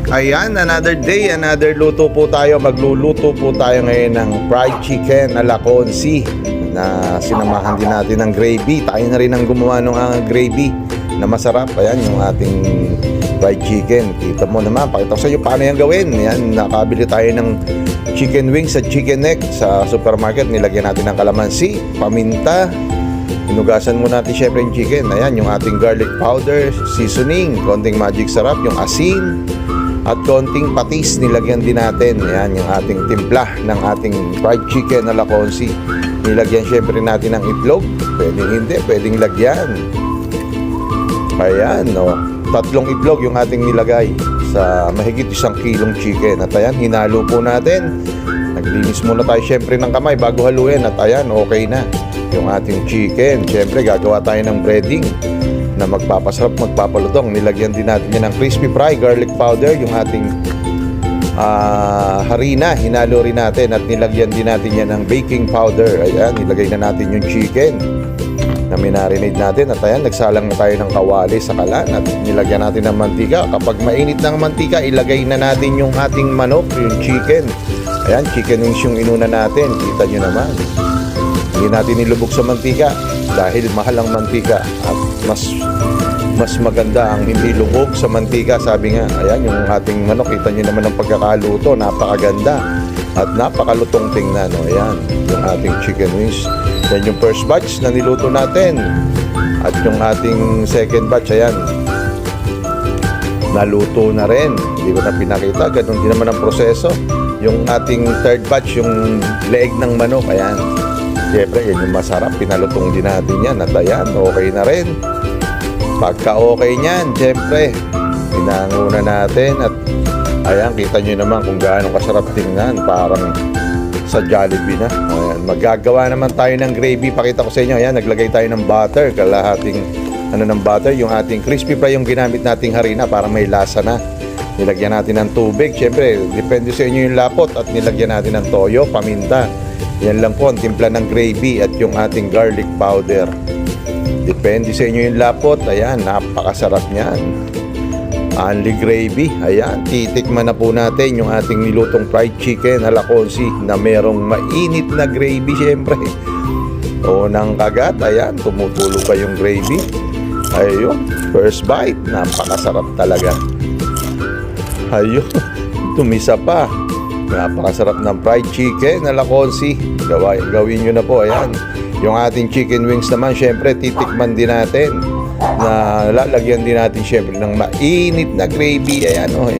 Ayan, another day, another luto po tayo. Magluluto po tayo ngayon ng fried chicken na Laconsi na sinamahan din natin ng gravy. Tayo na rin ang gumawa ng gravy na masarap. Ayan, yung ating fried chicken. Kita mo naman, pakita ko sa inyo paano yan gawin. Ayan, nakabili tayo ng chicken wings at chicken neck sa supermarket. Nilagyan natin ng kalamansi, paminta. Inugasan mo natin syempre yung chicken. Ayan, yung ating garlic powder, seasoning, konting magic sarap, yung asin, at konting patis nilagyan din natin. Ayan, yung ating timpla ng ating fried chicken na Laconsi. Nilagyan syempre natin ng itlog. Pwedeng hindi, pwedeng lagyan. Ayan, no. 3 itlog yung ating nilagay sa mahigit 1 kilong chicken. At ayan, hinalo po natin. Naglinis muna tayo syempre ng kamay bago haluin. At ayan, okay na yung ating chicken. Syempre, gagawa tayo ng breading na magpapasarap, magpapalutong. Nilagyan din natin yan ng crispy fry, garlic powder, yung ating harina, hinalo rin natin at nilagyan din natin yan ng baking powder. Ayan, nilagay na natin yung chicken na minarinate natin at ayan, nagsalang na tayo ng kawali sa kalan at nilagyan natin ng mantika. Kapag mainit ng mantika, ilagay na natin yung ating manok, yung chicken. Ayan, chicken wings yung inuna natin, kita nyo naman. Hindi natin nilubog sa mantika dahil mahal ang mantika at mas maganda ang hindi lubog sa mantika. Sabi nga, ayan yung ating manok, kita nyo naman ang pagkakaluto, napakaganda at napakalutong tingnan. O, ayan yung ating chicken wings. Yan yung first batch na niluto natin at yung ating second batch, ayan, naluto na rin. Hindi ko na pinakita, ganun din naman ang proseso. Yung ating third batch, yung leeg ng manok, ayan, siyempre yan yung masarap, pinalutong din natin yan at ayan, okay na rin. Pagka okay nyan, siyempre pinanguna natin at ayan, kita nyo naman kung gaano kasarap tingnan, parang sa Jollibee na. Ayan, magagawa naman tayo ng gravy, pakita ko sa inyo. Ayan, naglagay tayo ng butter, kalahating ng butter, yung ating crispy fry yung ginamit nating harina para may lasa na. Nilagyan natin ng tubig, siyempre depende sa inyo yung lapot at nilagyan natin ng toyo, paminta. Yan lang po ang timpla ng gravy at yung ating garlic powder. Depende sa inyo yung lapot. Ayan, napakasarap niyan. Only gravy. Ayan, titikman na po natin yung ating nilutong fried chicken na Laconsi na merong mainit na gravy syempre. Unang kagat, ayan, tumutulo pa yung gravy. Ayun, first bite, napakasarap talaga. Ayun, tumisa pa. Napakasarap ng fried chicken na Laconsi. Gawin nyo na po. Ayan, yung ating chicken wings naman, syempre titikman din natin na lalagyan din natin syempre ng mainit na gravy. Ayan, oh.